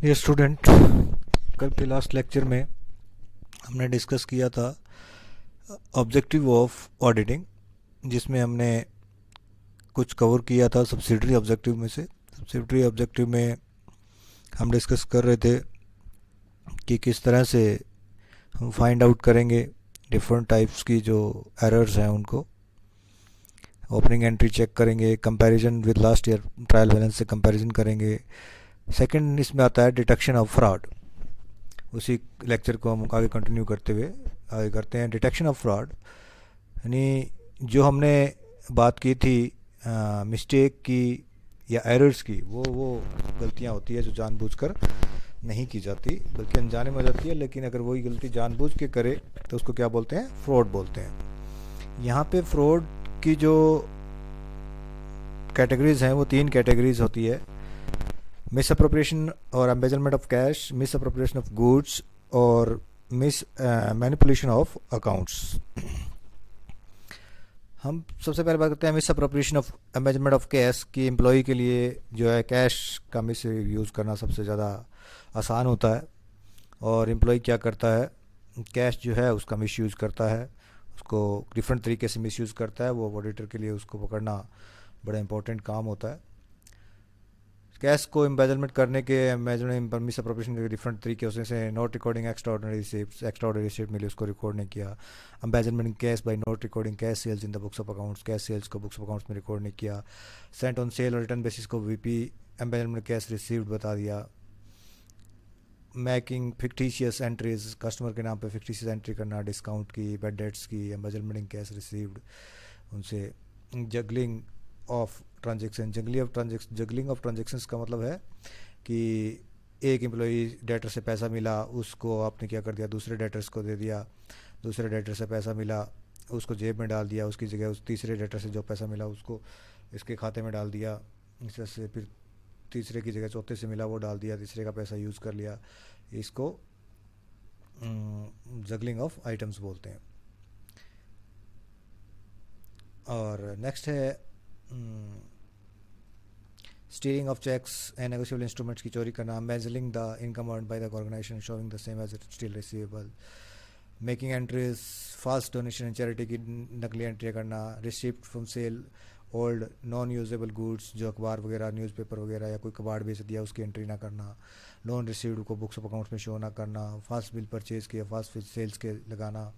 ये स्टूडेंट, कल के लास्ट लेक्चर में हमने डिस्कस किया था ऑब्जेक्टिव ऑफ ऑडिटिंग, जिसमें हमने कुछ कवर किया था सब्सिडरी ऑब्जेक्टिव में से। सब्सिडरी ऑब्जेक्टिव में हम डिस्कस कर रहे थे कि किस तरह से हम फाइंड आउट करेंगे डिफरेंट टाइप्स की जो एरर्स हैं उनको। ओपनिंग एंट्री चेक करेंगे, comparison with last year trial balance से कंपैरिजन करेंगे। सेकंड इसमें आता है डिटेक्शन ऑफ फ्रॉड। उसी लेक्चर को हम आगे कंटिन्यू करते हुए आगे करते हैं। डिटेक्शन ऑफ फ्रॉड यानी जो हमने बात की थी मिस्टेक की या एरर्स की, वो गलतियां होती है जो जानबूझकर नहीं की जाती बल्कि अनजाने में हो जाती है। लेकिन अगर वही गलती जानबूझ के करे तो उसको क्या बोलते हैं? फ्रॉड बोलते हैं। यहाँ पे फ्रॉड की जो कैटेगरीज हैं वो तीन कैटेगरीज होती है: मिस अप्रोप्रिएशन और embezzlement of cash, miss appropriation of goods और मिस मैनिपुलेशन ऑफ अकाउंट्स। हम सबसे पहले बात करते हैं miss appropriation of embezzlement of cash की। एम्प्लॉय के लिए जो है कैश का मिस यूज़ करना सबसे ज़्यादा आसान होता है। और एम्प्लॉय क्या करता है? कैश जो है उसका मिस यूज़ करता है, उसको डिफरेंट तरीके से मिस यूज़ करता है। वो ऑडिटर के लिए उसको पकड़ना बड़ा इंपॉर्टेंट काम होता है। कैश को एम्बेजलमेंट करने के मिस अप्रोप्रिएशन के डिफरेंट तरीके होते हैं, जैसे note recording extraordinary receipt, extraordinary receipt मिली उसको रिकॉर्ड नहीं किया। Embezzlement cash by not recording cash sales in the books of accounts, cash sales को बुक्स ऑफ अकाउंट्स में रिकॉर्ड नहीं किया। सेंट ऑन सेल और रिटर्न बेसिस को वीपी एम्बेजलमेंट कैश रिसीव्ड बता दिया। मेकिंग फिक्टिशियस एंट्रीज, कस्टमर के नाम पे फिक्टिशियस एंट्री करना, डिस्काउंट की, बैड डेट्स की, एम्बेजलमेंट कैश रिसीव्ड उनसे। Juggling of transaction, juggling of transactions का मतलब है कि एक एम्प्लॉई डेटर से पैसा मिला, उसको आपने क्या कर दिया? दूसरे डेटर्स को दे दिया। दूसरे डेटर से पैसा मिला, उसको जेब में डाल दिया, उसकी जगह उस तीसरे डेटर से जो पैसा मिला उसको इसके खाते में डाल दिया। इस तरह से फिर तीसरे की जगह चौथे से मिला वो डाल दिया, तीसरे का पैसा यूज़ कर लिया। इसको जगलिंग ऑफ आइटम्स बोलते हैं। और नेक्स्ट है stealing of cheques and negotiable instruments की चोरी करना। Embezzling the income earn by the organisation showing the same as it still receivable. Making entries false donation and charity की नकली एंट्री करना। Receipt from sale old non usable goods, जो अखबार वगैरह, न्यूज़पेपर वगैरह या कोई कबाड़ बेच दिया उसकी एंट्री ना करना। नॉन रिसीव्ड को बुक्स ऑफ अकाउंट्स में शो ना करना। फास्ट बिल परचेज किया, फास्ट सेल्स के लगाना।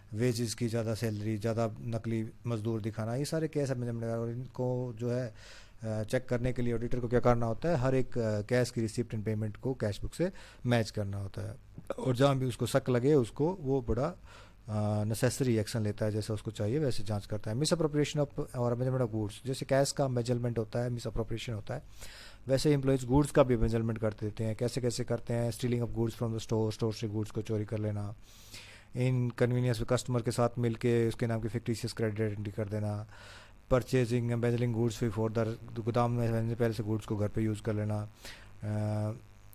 वेजेस की ज़्यादा सैलरी, ज़्यादा नकली मजदूर दिखाना। ये सारे केस हमें जमने, और इनको जो है चेक करने के लिए ऑडिटर को क्या करना होता है? हर एक कैश की रिसिप्ट एंड पेमेंट को कैश बुक से मैच करना होता है। और जहाँ भी उसको शक लगे उसको वो बड़ा नेसेसरी एक्शन लेता है, जैसे उसको चाहिए वैसे जांच करता है। मिस अप्रोप्रिएशन ऑफ और मेजरमेंट ऑफ गुड्स, जैसे कैश का मेजरमेंट होता है, मिस अप्रोप्रिएशन होता है, वैसे एम्प्लॉयज़ गुड्स का भी मेजरमेंट कर देते हैं। कैसे कैसे करते हैं? Stealing of goods from the store, store से गुड्स को चोरी कर लेना। इन कन्वीनियंस कस्टमर के साथ मिलके उसके नाम की फिक्टिशियस क्रेडिट आइडेंटिटी कर देना। परचेजिंग एम्बेजलिंग गुड्स बिफोर द गोदाम में रहने से पहले से गुड्स को घर पे यूज़ कर लेना।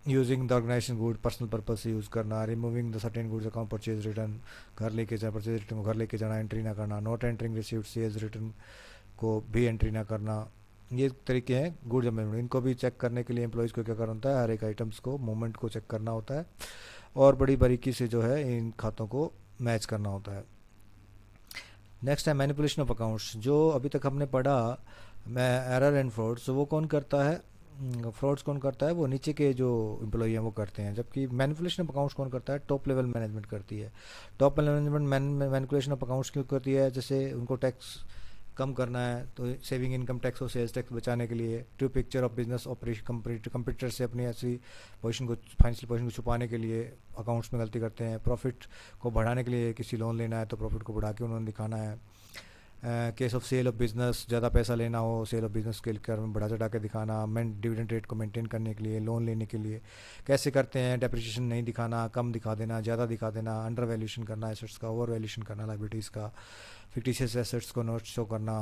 Using the organisation good personal purpose से यूज़ करना। Removing the certain goods account purchase return, घर लेके जाना, परचेज रिटर्न को घर लेके जाना, एंट्री ना करना। Not entering received sales return को भी एंट्री ना करना। ये तरीके हैं गुड्स अमेजमेंट। इनको भी चेक करने के लिए एम्प्लॉयज़ को क्या करना होता है? हर एक आइटम्स को, मूवमेंट को चेक करना होता है और बड़ी बारीकी से जो है इन खातों को मैच करना होता है। नेक्स्ट है मैनिपुलेशन ऑफ अकाउंट्स, जो अभी तक हमने पढ़ा मैं एरर एंड फ्रॉड्स, वो कौन करता है? फ्रॉड्स कौन करता है? वो नीचे के जो एम्प्लॉई हैं वो करते हैं। जबकि मैनिपुलेशन ऑफ अकाउंट्स कौन करता है? टॉप लेवल मैनेजमेंट करती है। Top level management manipulation of accounts क्यों करती है? जैसे उनको टैक्स कम करना है तो सेविंग इनकम टैक्स और सेल्स टैक्स बचाने के लिए। True picture of business operation computer से अपनी ऐसी पोजीशन को, फाइनेंशियल पोजीशन को छुपाने के लिए अकाउंट्स में गलती करते हैं। प्रॉफिट को बढ़ाने के लिए किसी लोन लेना है तो प्रॉफिट को बढ़ा के उन्होंने दिखाना है। Case of sale of business, ज़्यादा पैसा लेना हो सेल ऑफ बिजनेस के कर में बढ़ा चढ़ा के दिखाना। डिविडेंड रेट को मेंटेन करने के लिए, लोन लेने के लिए कैसे करते हैं? डेप्रिसिएशन नहीं दिखाना, कम दिखा देना, ज़्यादा दिखा देना। अंडर वैल्यूशन करना एसेट्स का, ओवर वैल्यूशन करना लाइबिलिटीज़ का। फिक्टिशियस एसेट्स को नोट शो करना,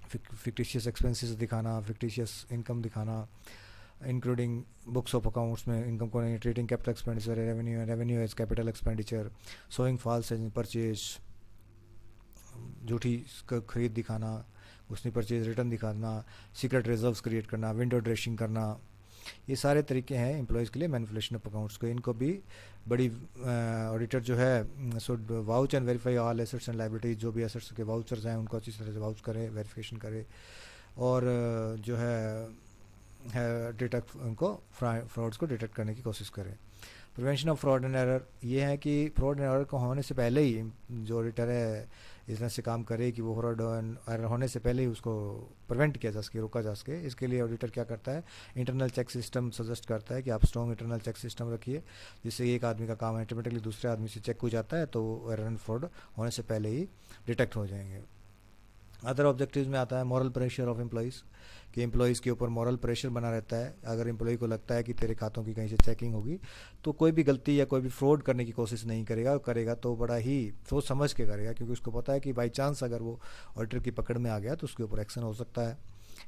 फिक्टिशियस एक्सपेंसेस दिखाना, फिक्टिशियस इनकम दिखाना, इंक्लूडिंग बुक्स ऑफ अकाउंट्स में इनकम को नहीं। Treating capital expenditure revenue as capital expenditure. Showing false as purchase, झूठी खरीद दिखाना, उसने परचेज रिटर्न दिखाना। सीक्रेट रिजर्व्स क्रिएट करना, विंडो ड्रेसिंग करना, ये सारे तरीके हैं एम्प्लॉयज़ के लिए मैनिपुलेशन ऑफ अकाउंट्स को। इनको भी बड़ी ऑडिटर जो है should vouch and verify all assets and liabilities, जो भी एसेट्स के वाउचर्स हैं उनको अच्छी तरह से वाउच करे, वेरिफिकेशन करे, और जो है डिटेक्ट उनको फ्रॉड्स को डिटेक्ट करने की कोशिश करें। Prevention of fraud and error, ये है कि फ्रॉड एंड एरर को होने से पहले ही जो ऑडिटर है इस तरह से काम करे कि वो फ्रॉड एंड एरर होने से पहले ही उसको प्रिवेंट किया जा सके, रोका जा सके। इसके लिए ऑडिटर क्या करता है, इंटरनल चेक सिस्टम सजेस्ट करता है कि आप स्ट्रॉन्ग इंटरनल चेक सिस्टम रखिए, जिससे एक आदमी का काम ऑटोमेटिकली दूसरे आदमी से चेक हो जाता है, तो एरर एंड फ्रॉड होने से पहले ही डिटेक्ट हो जाएंगे। अदर ऑब्जेक्टिव्स में आता है मॉरल प्रेशर ऑफ एम्प्लॉइज़, कि एम्प्लॉइज़ के ऊपर मॉरल प्रेशर बना रहता है। अगर एम्प्लॉय को लगता है कि तेरे खातों की कहीं से चेकिंग होगी तो कोई भी गलती या कोई भी फ्रॉड करने की कोशिश नहीं करेगा, और करेगा तो बड़ा ही सोच समझ के करेगा, क्योंकि उसको पता है कि बाई चांस अगर वो ऑडिटर की पकड़ में आ गया तो उसके ऊपर एक्शन हो सकता है,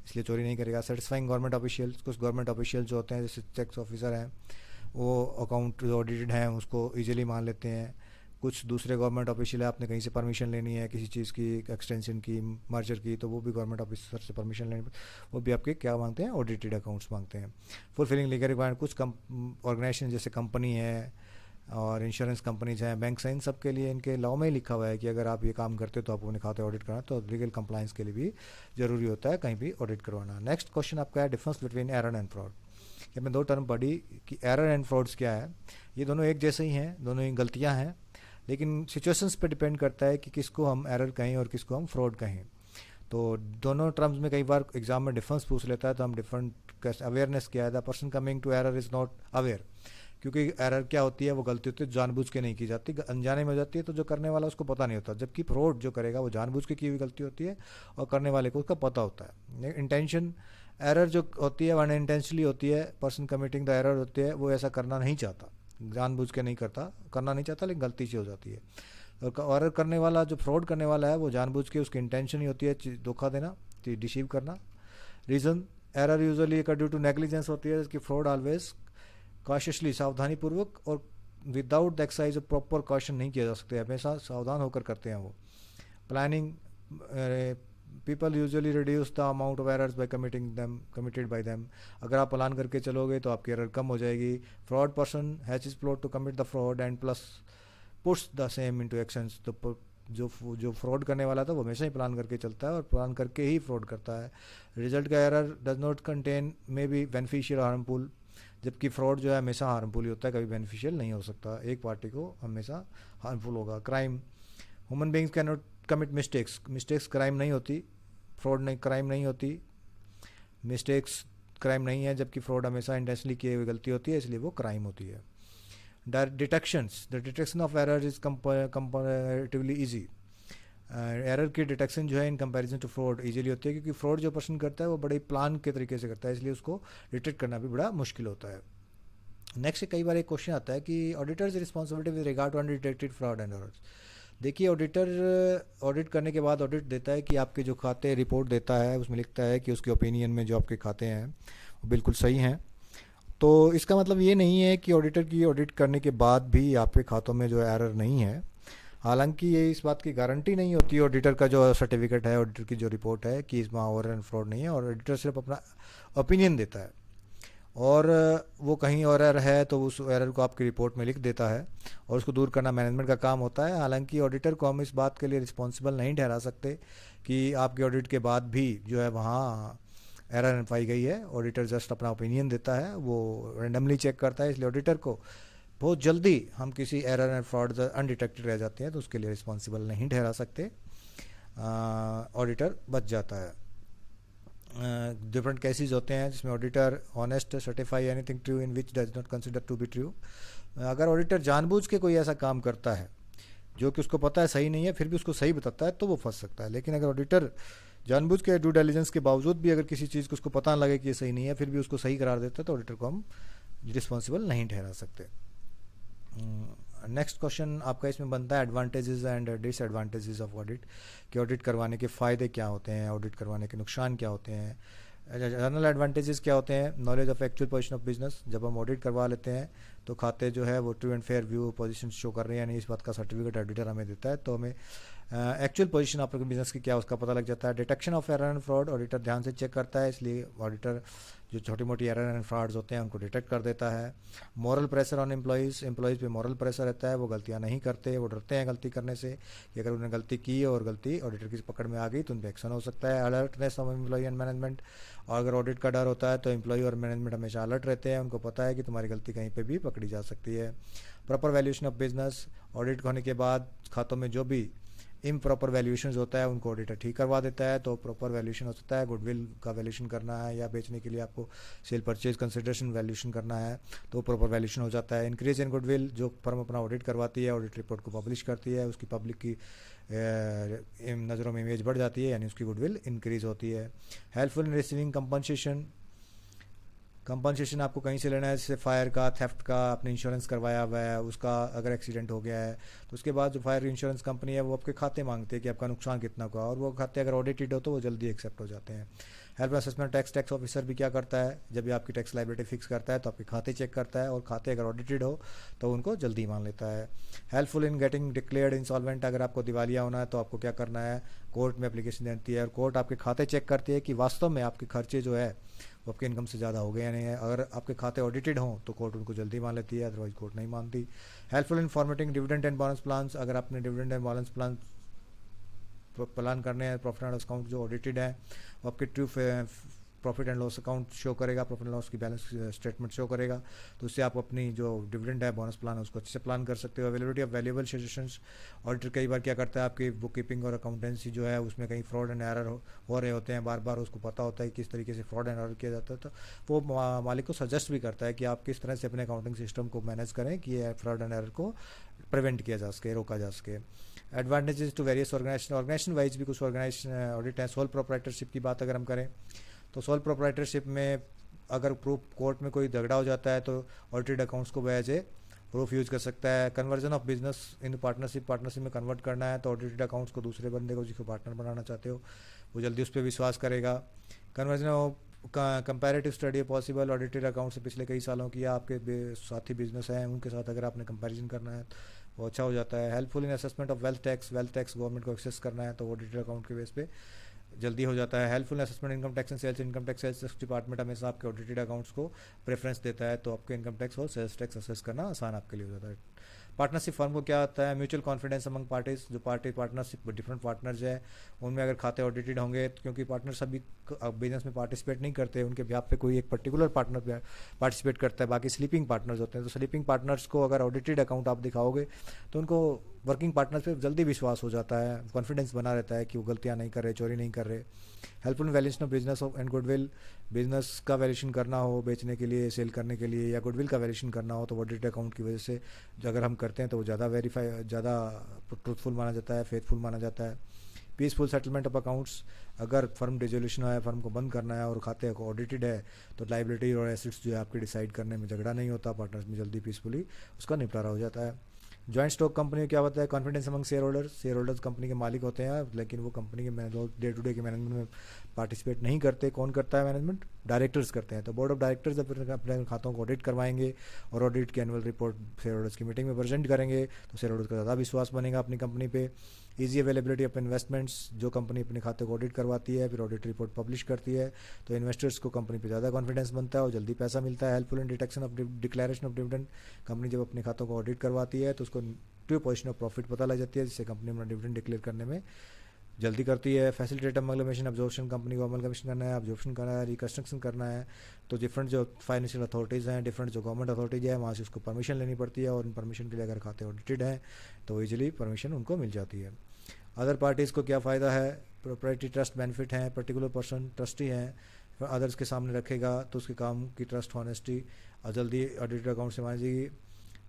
इसलिए चोरी नहीं करेगा। सेटिस्फाइंग गवर्नमेंट ऑफिशियल्स, कुछ गवर्नमेंट ऑफिशियल जो होते हैं जैसे टैक्स ऑफिसर हैं वो अकाउंट जो ऑडिटेड हैं उसको ईजिली मान लेते हैं। कुछ दूसरे गवर्नमेंट ऑफिशियल है, आपने कहीं से परमिशन लेनी है किसी चीज़ की, एक्सटेंशन की, मर्जर की, तो वो भी गवर्नमेंट ऑफिसर से परमिशन लेनी, वो भी आपके क्या मांगते हैं, ऑडिटेड अकाउंट्स मांगते हैं। फुलफिलिंग लीगल रिक्वायरमेंट, कुछ ऑर्गेनाइजेशन जैसे कंपनी है और इंश्योरेंस कंपनीज हैं, बैंक हैं, इन सब के लिए इनके लॉ में ही लिखा हुआ है कि अगर आप ये काम करते हो तो आपको अपने खाते ऑडिट करना, तो लीगल कंप्लाइंस के लिए भी ज़रूरी होता है कहीं भी ऑडिट करवाना। नेक्स्ट क्वेश्चन आपका है difference between error and fraud. कि हमने दो टर्म पढ़ी कि एरर एंड फ्रॉड्स क्या है। ये दोनों एक जैसे ही हैं, दोनों ही गलतियाँ हैं, लेकिन सिचुएशंस पे डिपेंड करता है कि किसको हम एरर कहें और किसको हम फ्रॉड कहें। तो दोनों टर्म्स में कई बार एग्जाम में डिफरेंस पूछ लेता है, तो हम डिफरेंट अवेयरनेस क्या है, the person coming to error is not aware, क्योंकि एरर क्या होती है, वो गलती होती है जानबूझ के नहीं की जाती, अनजाने में हो जाती है, तो जो करने वाला उसको पता नहीं होता। जबकि फ्रॉड जो करेगा वो जानबूझ के की हुई गलती होती है और करने वाले को उसका पता होता है। इंटेंशन एरर जो होती है अनइंटेंशनली होती है, पर्सन कमिटिंग द एरर होती है, वो ऐसा करना नहीं चाहता, जानबूझ के नहीं करता, करना नहीं चाहता, लेकिन गलती से हो जाती है। और एरर करने वाला जो फ्रॉड करने वाला है वो जानबूझ के, उसकी इंटेंशन ही होती है धोखा देना, डिसीव करना। Reason error usually due to negligence होती है, कि फ्रॉड ऑलवेज कॉशियसली, सावधानी पूर्वक और without the exercise of proper caution नहीं किया जा सकता है, हमेशा सावधान होकर करते हैं वो। Planning, people usually reduce the amount of errors by committed by them, अगर आप प्लान करके चलोगे तो आपकी एरर कम हो जाएगी। Fraud person has is plot to commit the fraud and plus puts the same into actions, तो जो फ्रॉड करने वाला था वो हमेशा ही प्लान करके चलता है और प्लान करके ही फ्रॉड करता है। रिजल्ट का error does not contain may be beneficial और हार्मफुल, जबकि फ्रॉड जो है हमेशा हार्मफुल ही होता है, कभी बेनिफिशियल नहीं हो सकता, एक पार्टी को हमेशा हार्मफुल होगा। Crime, human beings can not commit mistakes crime नहीं होती, फ्रॉड नहीं क्राइम नहीं होती, मिस्टेक्स क्राइम नहीं है, जबकि फ्रॉड हमेशा इंटेंशनली किए हुई गलती होती है, इसलिए वो क्राइम होती है। Detections, the detection of error is comparatively easy, error की डिटेक्शन जो है in comparison to fraud easily होती है, क्योंकि फ्रॉड जो पर्सन करता है वो बड़े प्लान के तरीके से करता है, इसलिए उसको डिटेक्ट करना भी बड़ा मुश्किल होता है। नेक्स्ट कई बार एक क्वेश्चन आता है कि auditor's responsibility with regard to undetected fraud and errors. देखिए ऑडिटर ऑडिट करने के बाद ऑडिट देता है कि आपके जो खाते रिपोर्ट देता है उसमें लिखता है कि उसके ओपिनियन में जो आपके खाते हैं वो बिल्कुल सही हैं। तो इसका मतलब ये नहीं है कि ऑडिटर की ऑडिट करने के बाद भी आपके खातों में जो एरर नहीं है। हालांकि ये इस बात की गारंटी नहीं होती ऑडिटर का जो सर्टिफिकेट है, ऑडिटर की जो रिपोर्ट है कि इसमें एरर एंड फ्रॉड नहीं है, और ऑडिटर सिर्फ अपना ओपिनियन देता है और वो कहीं एरर है तो उस एरर को आपकी रिपोर्ट में लिख देता है और उसको दूर करना मैनेजमेंट का काम होता है। हालांकि ऑडिटर को हम इस बात के लिए रिस्पॉन्सिबल नहीं ठहरा सकते कि आपके ऑडिट के बाद भी जो है वहाँ एरर पाई गई है। ऑडिटर जस्ट अपना ओपिनियन देता है, वो रैंडमली चेक करता है, इसलिए ऑडिटर को बहुत जल्दी हम किसी एरर एंड फ्रॉड अनडिटेक्टेड रह जाते हैं तो उसके लिए रिस्पॉन्सिबल नहीं ठहरा सकते, ऑडिटर बच जाता है। डिफरेंट केसेस होते हैं जिसमें auditor honest certify anything true in which does not consider to be true. अगर ऑडिटर जानबूझ के कोई ऐसा काम करता है जो कि उसको पता है सही नहीं है फिर भी उसको सही बताता है तो वो फंस सकता है, लेकिन अगर ऑडिटर जानबूझ के ड्यू डिलिजेंस के बावजूद भी अगर किसी चीज़ को उसको पता ना लगे कि ये सही नहीं है फिर भी उसको सही करार देता है तो ऑडिटर को हम रिस्पॉन्सिबल नहीं ठहरा सकते। नेक्स्ट क्वेश्चन आपका इसमें बनता है advantages and disadvantages of audit, कि ऑडिट करवाने के फ़ायदे क्या होते हैं, ऑडिट करवाने के नुकसान क्या होते हैं। जनरल एडवांटेजेस क्या होते हैं, knowledge of actual position of business, जब हम ऑडिट करवा लेते हैं तो खाते जो है वो true and fair view position show कर रहे हैं, यानी इस बात का सर्टिफिकेट ऑडिटर हमें देता है तो हमें एक्चुअल पोजीशन आपके बिजनेस की क्या है उसका पता लग जाता है। Detection of error and fraud auditor ध्यान से चेक करता है, इसलिए ऑडिटर जो छोटी मोटी एरर एंड फ्रॉड्स होते हैं उनको डिटेक्ट कर देता है। मॉरल प्रेशर ऑन एम्प्लॉयज़ पे मॉरल प्रेशर रहता है, वो गलतियां नहीं करते, वो डरते हैं गलती करने से कि अगर उन्होंने गलती की और गलती ऑडिटर की पकड़ में आ गई तो उन पर एक्शन हो सकता है। Alertness of employ and management, और अगर ऑडिट का डर होता है तो एम्प्लॉय और मैनेजमेंट हमेशा अलर्ट रहते हैं, उनको पता है कि तुम्हारी गलती कहीं पे भी पकड़ी जा सकती है। Proper valuation of business, audit होने के बाद खातों में जो भी इम्प्रॉपर वैल्यूएशन होता है उनको ऑडिटर ठीक करवा देता है। तो प्रॉपर वैल्यूएशन हो सकता है, गुडविल का वैल्यूएशन करना है या बेचने के लिए आपको सेल परचेज कंसिडरेशन वैल्यूएशन करना है तो प्रॉपर वैल्यूएशन हो जाता है। इंक्रीज इन गुडविल, जो फर्म अपना ऑडिट करवाती है ऑडिट रिपोर्ट को पब्लिश करती है, उसकी पब्लिक की नज़रों में इमेज बढ़ जाती है, यानी उसकी गुडविल इंक्रीज होती है। हेल्पफुल इन रिसीविंग कंपनसेशन आपको कहीं से लेना है, जैसे फायर का, थेफ्ट का, आपने इंश्योरेंस करवाया हुआ है उसका, अगर एक्सीडेंट हो गया है तो उसके बाद जो फायर इंश्योरेंस कंपनी है वो आपके खाते मांगते हैं कि आपका नुकसान कितना हुआ, और वो खाते अगर ऑडिटेड हो तो वो जल्दी एक्सेप्ट हो जाते हैं। हेल्प असेसमेंट टैक्स ऑफिसर भी क्या करता है, जब भी आपकी टैक्स लाइबिलिटी फिक्स करता है तो आपके खाते चेक करता है, और खाते अगर ऑडिटेड हो तो उनको जल्दी मान लेता है। Helpful in getting declared insolvent, अगर आपको दिवालिया होना है तो आपको क्या करना है, कोर्ट में एप्लीकेशन देती है और कोर्ट आपके खाते चेक करती है कि वास्तव में आपके खर्चे जो है वो आपके इनकम से ज़्यादा हो गए या नहीं है। अगर आपके खाते ऑडिटेड हों तो कोर्ट उनको जल्दी मान लेती है, अदरवाइज कोर्ट नहीं मानती। Helpful in formatting dividend and bonus plans, अगर आपने डिविडेंड एंड बोनस प्लान करने हैं, प्रॉफिट एंड लॉस अकाउंट जो ऑडिटेड है वो आपके true profit and loss account show करेगा, प्रॉफिट एंड लॉस की बैलेंस स्टेटमेंट शो करेगा, तो उससे आप अपनी जो डिविडेंड है, बोनस प्लान है, उसको अच्छे से प्लान कर सकते हो। Availability of valuable suggestions, auditor कई बार क्या करता है, आपकी बुक कीपिंग और अकाउंटेंसी जो है उसमें कहीं फ्रॉड एंड एरर हो रहे होते हैं, बार बार उसको पता होता है किस तरीके से फ्रॉड एंड एरर किया जाता है, तो वो मालिक को सजेस्ट भी करता है कि आप किस तरह से अपने अकाउंटिंग सिस्टम को मैनेज करें कि ये फ्रॉड एंड एरर को प्रिवेंट किया जा सके, रोका जा सके। Advantages to various organisation wise भी कुछ ऑर्गेनाइजेशन ऑडिट है। सोल प्रोप्राइटरशिप की बात अगर हम करें तो सोल प्रोप्राइटरशिप में अगर प्रूफ कोर्ट में कोई झगड़ा हो जाता है तो ऑडिटेड अकाउंट्स को एज ए प्रूफ यूज़ कर सकता है। Conversion of business in partnership में कन्वर्ट करना है तो ऑडिटेड अकाउंट्स को दूसरे बंदे को जिसको पार्टनर बनाना चाहते हो वो जल्दी उस पर विश्वास करेगा। Conversion of comparative study possible, audited account से पिछले कई सालों की आपके साथी बिजनेस हैं उनके साथ अगर आपने कंपैरिजन करना है वो अच्छा हो जाता है। Helpful in assessment of wealth tax government को एक्सेस करना है तो ऑडिटेड अकाउंट के बेस पे जल्दी हो जाता है। Helpful assessment income tax and sales, income tax sales department हमेशा आपके ऑडिटेड अकाउंट्स को प्रेफरेंस देता है तो आपके इनकम टैक्स और सेल्स टैक्स असेस करना आसान आपके लिए हो जाता है। पार्टनरशिप फर्म को क्या होता है, म्यूचुअल कॉन्फिडेंस अमंग पार्टीज, जो पार्टी पार्टनरशिप डिफरेंट पार्टनर्स है उनमें अगर खाते ऑडिटेड होंगे तो क्योंकि पार्टनर सभी बिजनेस में पार्टिसिपेट नहीं करते, उनके ब्याह पे कोई एक पर्टिकुलर पार्टनर पार्टिसिपेट करता है, बाकी स्लीपिंग पार्टनर्स होते हैं, तो स्लीपिंग पार्टनर्स को अगर ऑडिटेड अकाउंट आप दिखाओगे तो उनको वर्किंग पार्टनर्स पे जल्दी विश्वास हो जाता है, कॉन्फिडेंस बना रहता है कि वो गलतियाँ नहीं कर रहे, चोरी नहीं कर रहे। Helpful valuation of business and goodwill, business का वैल्यूएशन करना हो बेचने के लिए, सेल करने के लिए, या गुडविल का वैल्यूएशन करना हो तो ऑडिटेड अकाउंट की वजह से जो अगर हम करते हैं तो वो ज़्यादा ट्रूथफुल माना जाता है, फेथफुल माना जाता है। पीसफुल सेटलमेंट ऑफ अकाउंट्स, अगर फर्म डिजोल्यूशन है, फर्म को बंद करना है और खाते को ऑडिटेड है तो लाइबिलिटी और एसेट्स जो है आपके डिसाइड करने में झगड़ा नहीं होता, पार्टनर्स में जल्दी पीसफुली उसका निपटारा हो जाता है। जॉइंट स्टॉक कंपनी में क्या होता है, confidence among share holders company के मालिक होते हैं लेकिन वो कंपनी के डे टू डे के मैनेजमेंट में पार्टिसिपेट नहीं करते। कौन करता है मैनेजमेंट, डायरेक्टर्स करते हैं। तो बोर्ड ऑफ डायरेक्टर्स अपने खातों को ऑडिट करवाएंगे और ऑडिट की एनुअल रिपोर्ट शेयर होल्डर्स की मीटिंग में प्रेजेंट करेंगे तो शेयर होल्डर्स का ज़्यादा विश्वास बनेगा अपनी कंपनी पे। ईजी अवेलेबिलिटी ऑफ इन्वेस्टमेंट्स, जो कंपनी अपने खाते को ऑडिट करवाती है फिर ऑडिट रिपोर्ट पब्लिश करती है तो इन्वेस्टर्स को कंपनी पे ज़्यादा कॉन्फिडेंस बनता है और जल्दी पैसा मिलता है। Helpful in detection of declaration of dividend, company जब अपने खातों को ऑडिट करवाती है तो उसको ट्रू पोजीशन ऑफ प्रॉफिट पता लग जाती है जिससे कंपनी अपना डिविडेंड डिक्लेयर करने में जल्दी करती है। फैसिलिटेट अमलमेशन ऑब्जॉर्प्शन, कंपनी को अमलमेशन करना है, ऑब्जॉर्प्शन करना है, रिकन्स्ट्रक्शन करना है तो डिफरेंट जो फाइनेंशियल अथॉरिटीज़ हैं, डिफरेंट जो गवर्नमेंट अथॉरिटीज़ है वहाँ से उसको परमिशन लेनी पड़ती है और उन परमिशन के लिए अगर खाते ऑडिटेड हैं तो ईजिली परमिशन उनको मिल जाती है। अदर पार्टीज़ को क्या फ़ायदा है, प्रॉपर्टी ट्रस्ट बेनिफिट हैं, पर्टिकुलर पर्सन ट्रस्टी हैं अदर्स के सामने रखेगा तो उसके काम की ट्रस्ट ऑनेस्टी और जल्दी ऑडिटेड अकाउंट से मान जाएगी।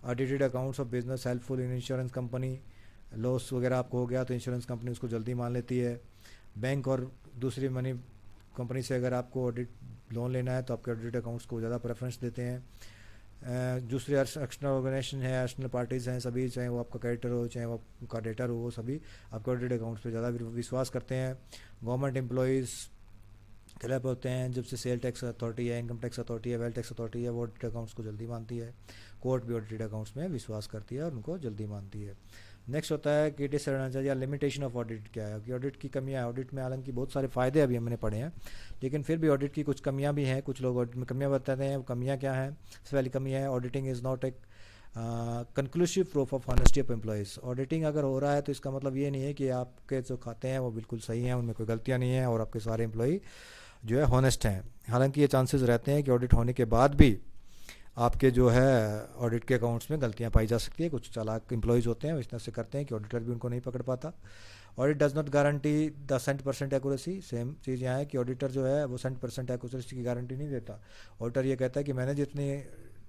Audited accounts of business helpful in insurance company, loss वगैरह आपको हो गया तो इंश्योरेंस कंपनी उसको जल्दी मान लेती है। बैंक और दूसरी मनी कंपनी से अगर आपको ऑडिट लोन लेना है तो आपके ऑडिटेड अकाउंट्स को ज़्यादा प्रेफरेंस देते हैं। दूसरे एक्सटर्नल ऑर्गेनाइजेशन है, एक्सटर्नल पार्टीज़ हैं सभी, चाहे वो आपका क्रेडिटर हो चाहे वो आपका डेटर हो, वो सभी आपके ऑडिटेड अकाउंट्स पे ज़्यादा विश्वास करते हैं। गवर्नमेंट एम्प्लॉयज़ क्लब होते हैं, जब से सेल टैक्स अथॉरिटी है, इनकम टैक्स अथॉरिटी है, वेल्थ टैक्स अथॉरिटी है, वो ऑडिटेड अकाउंट्स को जल्दी मानती है। कोर्ट भी ऑडिटेड अकाउंट्स में विश्वास करती है और उनको जल्दी मानती है। नेक्स्ट होता है कि डिसएडवांटेज या लिमिटेशन ऑफ ऑडिट क्या है, कि ऑडिट की कमियां हैं। ऑडिट में हालांकि बहुत सारे फ़ायदे अभी हमने पढ़े हैं, लेकिन फिर भी ऑडिट की कुछ कमियां भी हैं। कुछ लोग ऑडिट में कमियां बताते हैं, वो कमियां क्या हैं। सबसे पहली कमी है, auditing is not a conclusive proof of honesty of employees. Auditing अगर हो रहा है तो इसका मतलब ये नहीं है कि आपके जो खाते हैं वो बिल्कुल सही हैं, उनमें कोई गलतियाँ नहीं हैं और आपके सारे एम्प्लॉय जो है हॉनेस्ट हैं। हालांकि ये चांसेस रहते हैं कि ऑडिट होने के बाद भी आपके जो है ऑडिट के अकाउंट्स में गलतियां पाई जा सकती है। कुछ चालाक एम्प्लॉयज़ होते हैं, वो इस तरह से करते हैं कि ऑडिटर भी उनको नहीं पकड़ पाता। Audit does not guarantee the 100% accuracy. Same चीज़ यहाँ है कि ऑडिटर जो है वो 100% एक्यूरेसी की गारंटी नहीं देता। ऑडिटर ये कहता है कि मैंने जितनी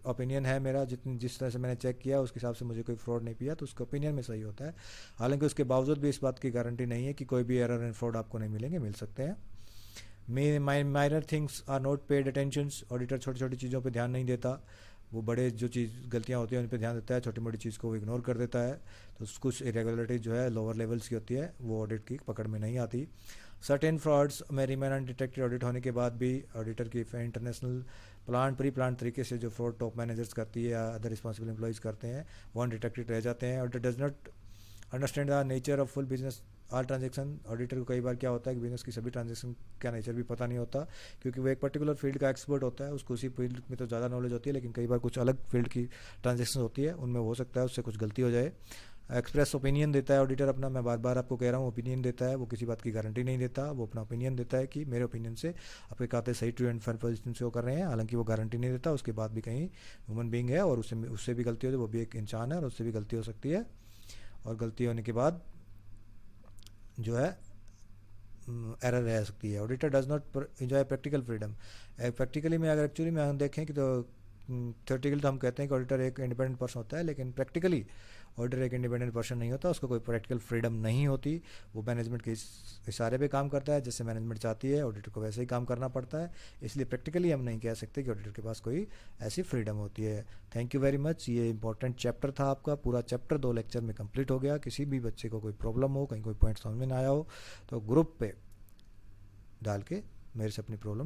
ओपिनियन है मेरा, जितनी जिस तरह से मैंने चेक किया उसके हिसाब से मुझे कोई फ्रॉड नहीं पिया, तो उसके ओपिनियन में सही होता है। हालांकि उसके बावजूद भी इस बात की गारंटी नहीं है कि कोई भी एरर एंड फ्रॉड आपको नहीं मिलेंगे, मिल सकते हैं। Minor things are not paid attentions. Auditor छोटी छोटी चीज़ों पर ध्यान नहीं देता, वो बड़े जो चीज़ गलतियाँ होती हैं उन पर ध्यान देता है, छोटी मोटी चीज़ को वो इग्नोर कर देता है। तो कुछ इरेगुलरिटी जो है लोअर लेवल्स की होती है वो ऑडिट की पकड़ में नहीं आती। सर्टेन फ्रॉड्स में रिमेन अनडिटेक्टेड। ऑडिट होने के बाद भी ऑडिटर की इंटरनेशनल प्री प्लान तरीके से जो फ्रॉड टॉप मैनेजर्स करती है या अदर रिस्पॉन्सिबल एम्प्लॉयज़ करते हैं वो अनडिटेक्टेड रह जाते हैं। Auditor does not understand the nature of full business all transaction. Auditor को कई बार क्या होता है कि बिजनेस की सभी ट्रांजेक्शन का नेचर भी पता नहीं होता, क्योंकि वो एक पर्टिकुलर फील्ड का एक्सपर्ट होता है, उसको उसी फील्ड में तो ज़्यादा नॉलेज होती है, लेकिन कई बार कुछ अलग फील्ड की ट्रांजेक्शन होती है, उनमें हो सकता है उससे कुछ गलती हो जाए। एक्सप्रेस ओपिनियन देता है ऑडिटर अपना, मैं बार बार आपको कह रहा हूँ ओपिनियन देता है, वो किसी बात की गारंटी नहीं देता। वो अपना ओपिनियन देता है कि मेरे ओपिनियन से आपके खाते सही ट्रू एंड फेयर पोजीशन से वो कर रहे हैं, हालांकि वो गारंटी नहीं देता। उसके बाद भी कहीं ह्यूमन बींग है और उससे भी गलती हो जाए, वो भी एक इंसान है और उससे भी गलती हो सकती है। और गलती होने के बाद जो है एरर रह सकती है। Auditor does not enjoy practical freedom. Practically में अगर एक्चुअली में हम देखें कि तो थ्योरेटिकली तो हम कहते हैं कि ऑडिटर एक इंडिपेंडेंट पर्सन होता है, लेकिन प्रैक्टिकली ऑडिटर एक इंडिपेंडेंट पर्सन नहीं होता, उसको कोई प्रैक्टिकल फ्रीडम नहीं होती। वो मैनेजमेंट के इशारे पे काम करता है, जैसे मैनेजमेंट चाहती है ऑडिटर को वैसे ही काम करना पड़ता है। इसलिए प्रैक्टिकली हम नहीं कह सकते कि ऑडिटर के पास कोई ऐसी फ्रीडम होती है। Thank you very much. ये इंपॉर्टेंट चैप्टर था आपका, पूरा चैप्टर 2 लेक्चर में कंप्लीट हो गया। किसी भी बच्चे को कोई प्रॉब्लम हो, कहीं कोई पॉइंट समझ में ना आया हो, तो ग्रुप पे डाल के मेरे से अपनी प्रॉब्लम